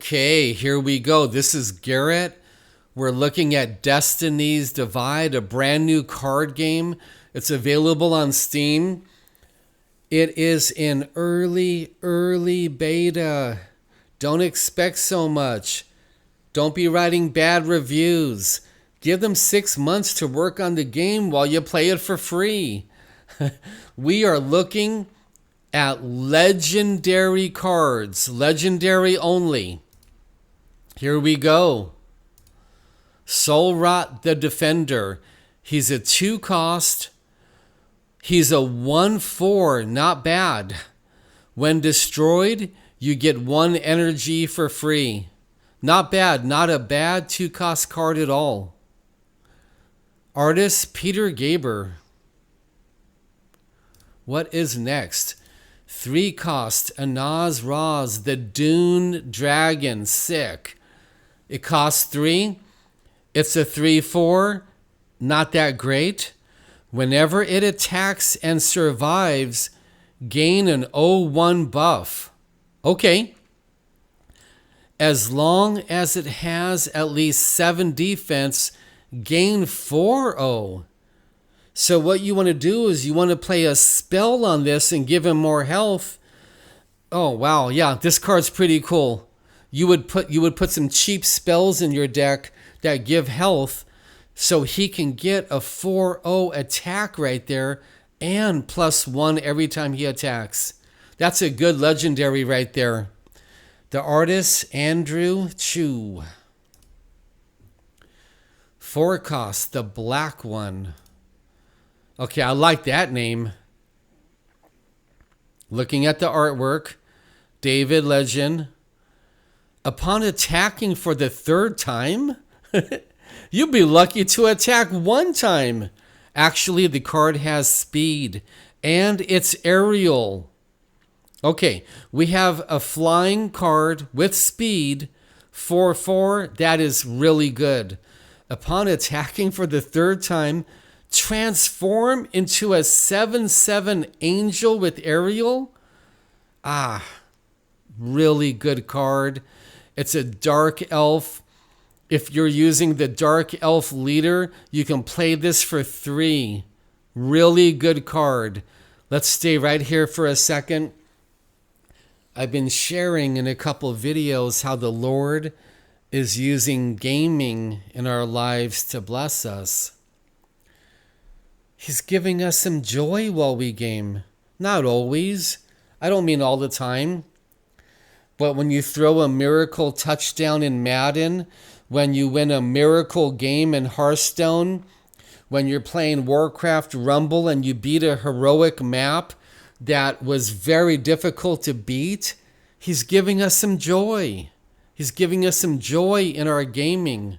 Okay, here we go. This is Garrett. We're looking at Destiny's Divide, a brand new card game. It's available on Steam. It is in early beta. Don't expect so much. Don't be writing bad reviews. Give them 6 months to work on the game while you play it for free. We are looking at legendary cards, legendary only. Here we go. Solrat the Defender. He's a 2-cost. He's a 1/4, not bad. When destroyed, you get 1 energy for free. Not bad, not a bad 2-cost card at all. Artist Peter Gaber. What is next? 3-cost, Anaz Raz, the Dune Dragon, sick. It costs 3. It's a 3/4, not that great. Whenever it attacks and survives, gain an 0/1 buff. Okay. As long as it has at least 7 defense, gain 4/0. So what you want to do is you want to play a spell on this and give him more health. Oh wow, yeah, this card's pretty cool. You would put some cheap spells in your deck that give health, so he can get a 4/0 attack right there and +1 every time he attacks. That's a good legendary right there. The artist, Andrew Chu. 4-cost, the black one. Okay, I like that name. Looking at the artwork, David Legend. Upon attacking for the 3rd time, you'd be lucky to attack 1 time. Actually, the card has speed and it's aerial. Okay, we have a flying card with speed, 4/4. That is really good. Upon attacking for the 3rd time, transform into a 7/7 angel with aerial. Really good card. It's a dark elf. If you're using the dark elf leader, you can play this for 3. Really good card. Let's stay right here for a second. I've been sharing in a couple videos how the Lord is using gaming in our lives to bless us. He's giving us some joy while we game. Not always. I don't mean all the time. But when you throw a miracle touchdown in Madden, when you win a miracle game in Hearthstone, when you're playing Warcraft Rumble and you beat a heroic map that was very difficult to beat, he's giving us some joy. He's giving us some joy in our gaming.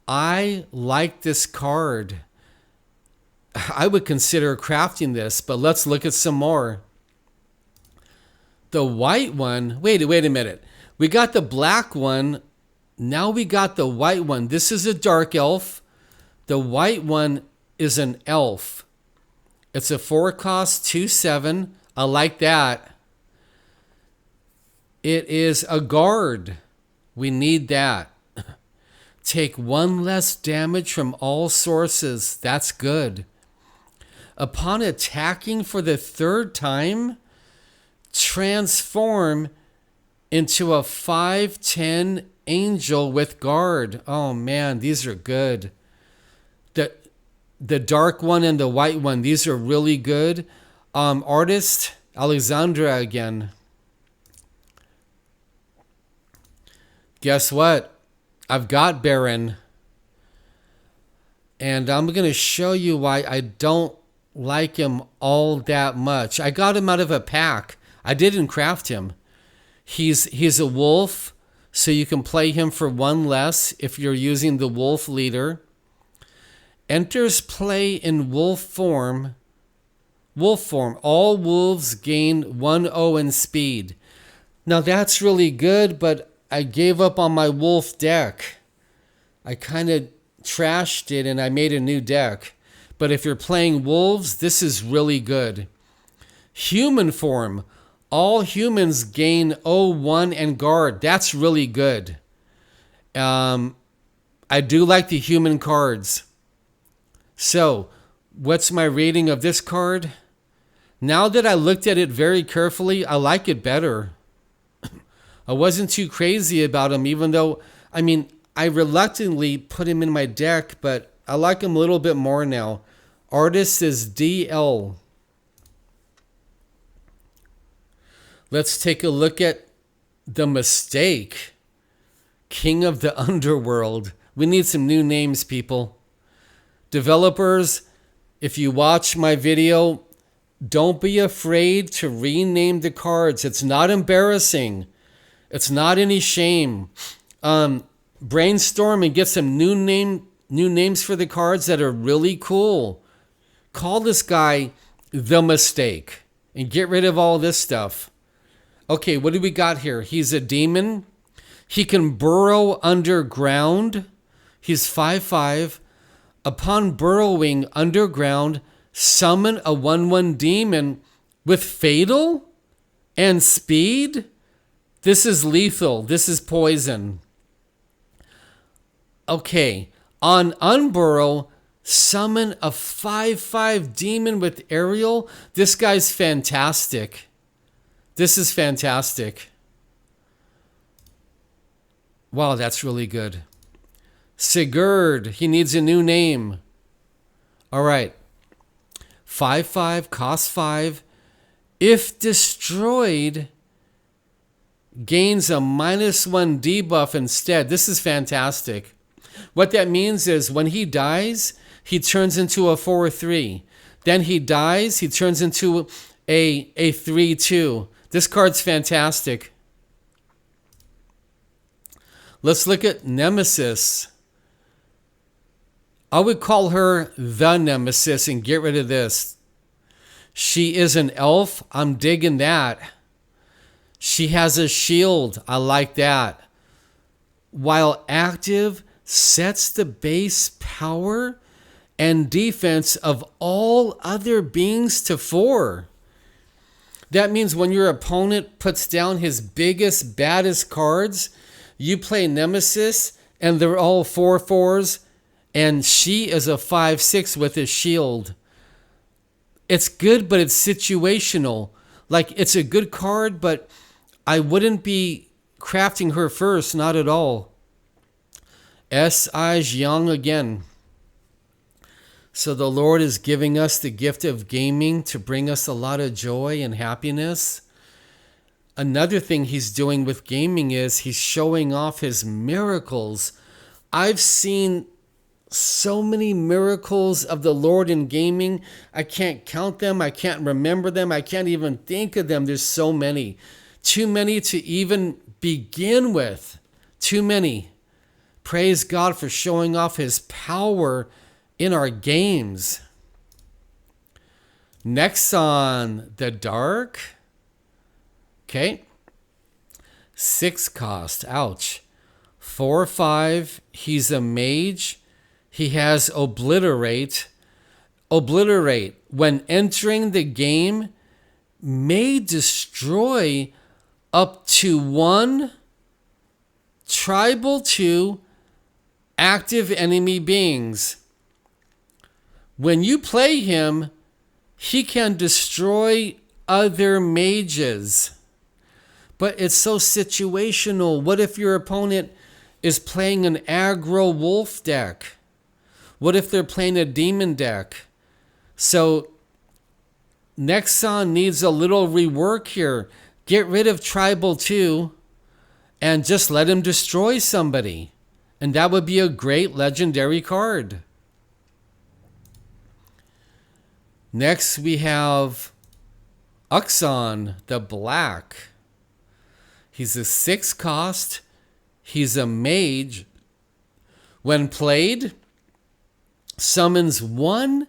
I like this card. I would consider crafting this, but let's look at some more. The white one, wait a minute. We got the black one. Now we got the white one. This is a dark elf. The white one is an elf. It's a 4-cost, 2/7. I like that. It is a guard. We need that. Take 1 less damage from all sources. That's good. Upon attacking for the 3rd time, transform into a 5/10 angel with guard. Oh man, these are good. The dark one and the white one, these are really good. Artist Alexandra again. Guess what? I've got Baron. And I'm going to show you why I don't like him all that much. I got him out of a pack. I didn't craft him. He's a wolf, so you can play him for 1 less if you're using the wolf leader. Enters play in wolf form. Wolf form. All wolves gain 1/0 in speed. Now that's really good, but I gave up on my wolf deck. I kind of trashed it and I made a new deck. But if you're playing wolves, this is really good. Human form. All humans gain O1 and guard. That's really good. I do like the human cards. So, what's my rating of this card? Now that I looked at it very carefully, I like it better. I wasn't too crazy about him, even though, I reluctantly put him in my deck, but I like him a little bit more now. Artist is DL. Let's take a look at the Mistake. King of the Underworld. We need some new names, people. Developers, if you watch my video, don't be afraid to rename the cards. It's not embarrassing. It's not any shame. Brainstorm and get some new names for the cards that are really cool. Call this guy the Mistake and get rid of all this stuff. Okay, what do we got here? He's a demon. He can burrow underground. He's 5/5. Upon burrowing underground, summon a 1/1 demon with fatal and speed. This is lethal. This is poison. Okay, on unburrow, summon a 5/5 demon with aerial. This guy's fantastic. This is fantastic. Wow, that's really good. Sigurd, he needs a new name. All right. 5/5, cost 5. If destroyed, gains a -1 debuff instead. This is fantastic. What that means is when he dies, he turns into a 4/3. Then he dies, he turns into a 3/2. This card's fantastic. Let's look at Nemesis. I would call her the Nemesis and get rid of this. She is an elf. I'm digging that. She has a shield. I like that. While active, sets the base power and defense of all other beings to 4. That means when your opponent puts down his biggest, baddest cards, you play Nemesis and they're all 4/4s, and she is a 5/6 with a shield. It's good, but it's situational. Like, it's a good card, but I wouldn't be crafting her first, not at all. S.I. Jiang again. So the Lord is giving us the gift of gaming to bring us a lot of joy and happiness. Another thing he's doing with gaming is he's showing off his miracles. I've seen so many miracles of the Lord in gaming. I can't count them. I can't remember them. I can't even think of them. There's so many. Too many to even begin with. Too many. Praise God for showing off his power in our games. Next on the Dark. Okay. 6 cost. Ouch. 4/5. He's a mage. He has Obliterate. Obliterate, when entering the game, may destroy up to 1 tribal 2 active enemy beings. When you play him, he can destroy other mages. But it's so situational. What if your opponent is playing an aggro wolf deck? What if they're playing a demon deck? So Nexon needs a little rework here. Get rid of Tribal 2 and just let him destroy somebody. And that would be a great legendary card. Next we have Uxon the Black. He's a 6 cost. He's a mage. When played, summons 1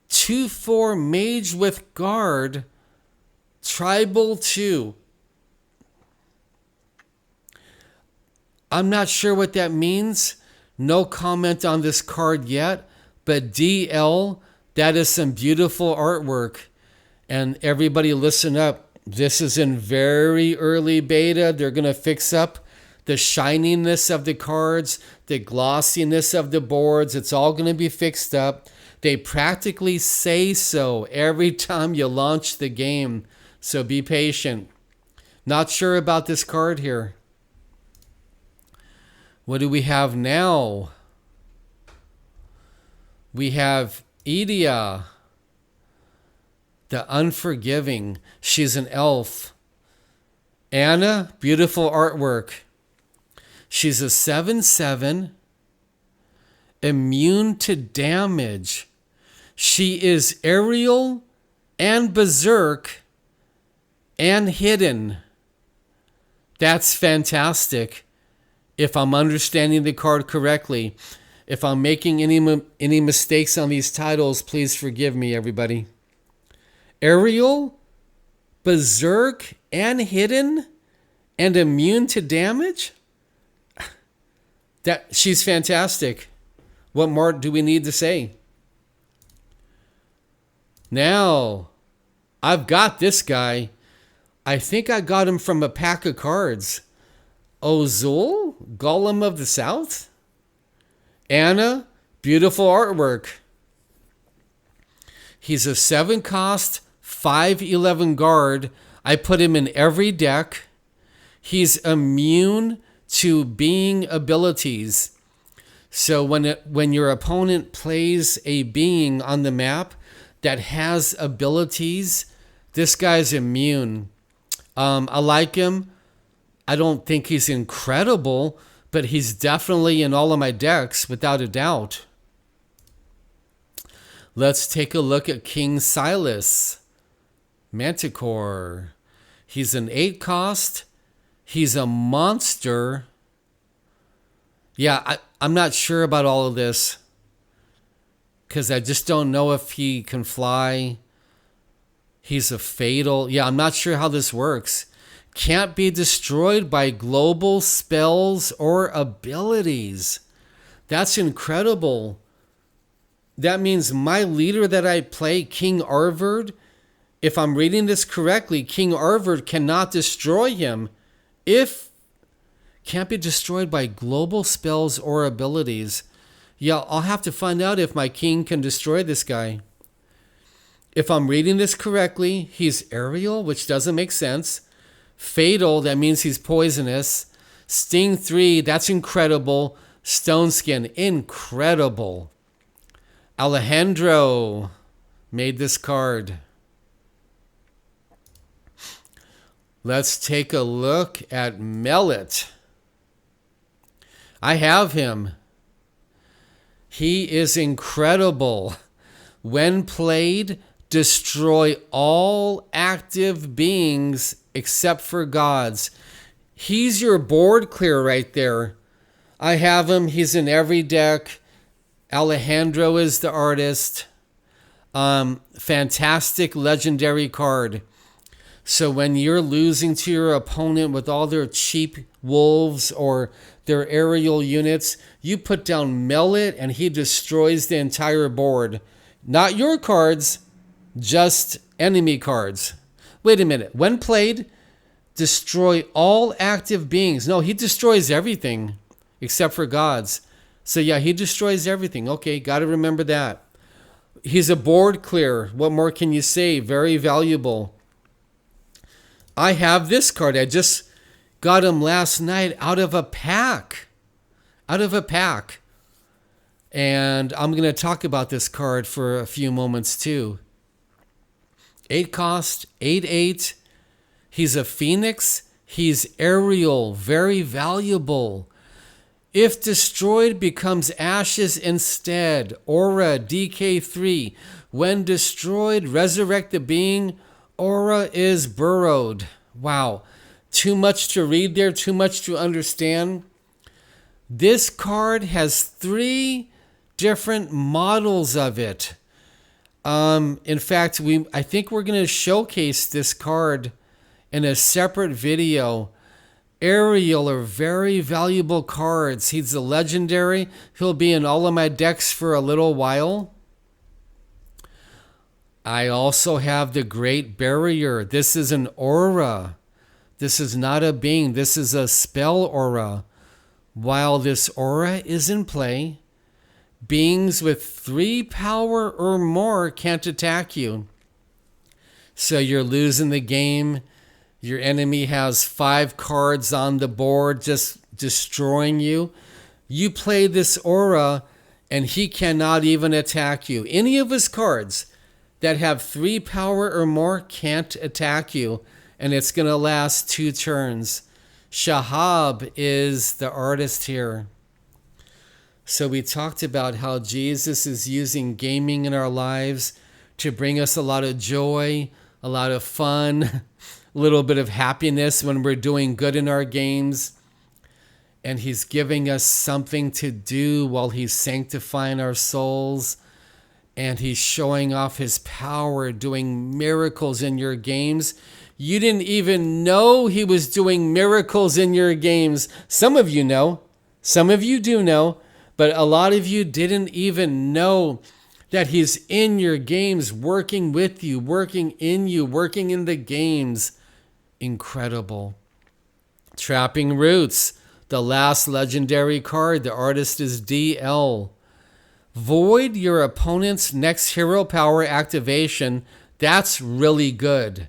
2/4 mage with guard, tribal 2. I'm not sure what that means. No comment on this card yet, but DL, that is some beautiful artwork. And everybody listen up. This is in very early beta. They're going to fix up the shininess of the cards, the glossiness of the boards. It's all going to be fixed up. They practically say so every time you launch the game. So be patient. Not sure about this card here. What do we have now? We have Edea, the Unforgiving. She's an elf. Anna, beautiful artwork. She's a 7/7, immune to damage. She is aerial and berserk and hidden. That's fantastic. If I'm understanding the card correctly. If I'm making any mistakes on these titles, please forgive me, everybody. Aerial, berserk, and hidden, and immune to damage? She's fantastic. What more do we need to say? Now, I've got this guy. I think I got him from a pack of cards. Ozul, Golem of the South. Anna, beautiful artwork. He's a 7-cost, 5/11 guard. I put him in every deck. He's immune to being abilities. So when your opponent plays a being on the map that has abilities, this guy's immune. I like him. I don't think he's incredible, but he's definitely in all of my decks, without a doubt. Let's take a look at King Silas, Manticore. He's an 8-cost. He's a monster. Yeah, I'm not sure about all of this because I just don't know if he can fly. He's a fatal. Yeah, I'm not sure how this works. Can't be destroyed by global spells or abilities. That's incredible. That means my leader that I play, King Arvard, if I'm reading this correctly, King Arvard cannot destroy him if can't be destroyed by global spells or abilities. Yeah, I'll have to find out if my king can destroy this guy. If I'm reading this correctly, he's aerial, which doesn't make sense. Fatal, that means he's poisonous. Sting 3, that's incredible. Stone Skin, incredible. Alejandro made this card. Let's take a look at Mellet. I have him. He is incredible. When played, destroy all active beings except for gods. He's your board clear right there. I have him. He's in every deck. Alejandro is the artist. Fantastic legendary card. So when you're losing to your opponent with all their cheap wolves or their aerial units, you put down Mellet and he destroys the entire board. Not your cards, just enemy cards. Wait a minute. When played, destroy all active beings. No, he destroys everything except for gods. So yeah, he destroys everything. Okay, got to remember that. He's a board clear. What more can you say? Very valuable. I have this card. I just got him last night out of a pack. Out of a pack. And I'm going to talk about this card for a few moments too. 8 cost, 8/8. He's a phoenix. He's aerial, very valuable. If destroyed, becomes ashes instead. Aura, DK3. When destroyed, resurrect the being. Aura is burrowed. Wow. Too much to read there, too much to understand. This card has 3 different models of it. In fact, I think we're going to showcase this card in a separate video. Aerial are very valuable cards. He's a legendary. He'll be in all of my decks for a little while. I also have the Great Barrier. This is an aura. This is not a being. This is a spell aura. While this aura is in play, beings with 3 power or more can't attack you. So you're losing the game. Your enemy has 5 cards on the board just destroying you. You play this aura and he cannot even attack you. Any of his cards that have 3 power or more can't attack you, and it's going to last 2 turns. Shahab is the artist here. So we talked about how Jesus is using gaming in our lives to bring us a lot of joy, a lot of fun, a little bit of happiness when we're doing good in our games. And he's giving us something to do while he's sanctifying our souls. And he's showing off his power, doing miracles in your games. You didn't even know he was doing miracles in your games. Some of you know. Some of you do know. But a lot of you didn't even know that he's in your games, working with you, working in you, working in the games. Incredible. Trapping Roots, the last legendary card. The artist is DL. Void your opponent's next hero power activation. That's really good.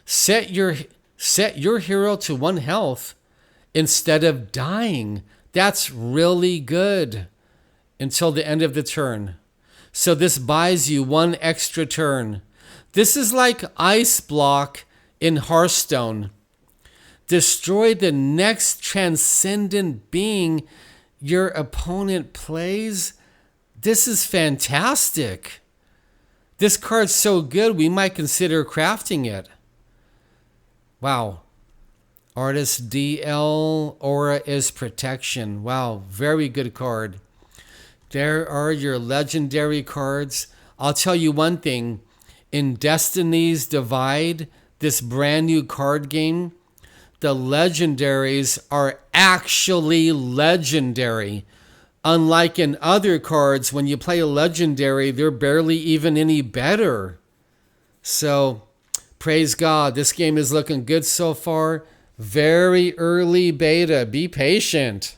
Set your hero to 1 health instead of dying. That's really good until the end of the turn. So this buys you 1 extra turn. This is like Ice Block in Hearthstone. Destroy the next transcendent being your opponent plays. This is fantastic. This card's so good, we might consider crafting it. Wow. Artist DL, Aura is Protection. Wow, very good card. There are your legendary cards. I'll tell you one thing. In Destiny's Divide, this brand new card game, the legendaries are actually legendary. Unlike in other cards, when you play a legendary, they're barely even any better. So, praise God. This game is looking good so far. Very early beta. Be patient.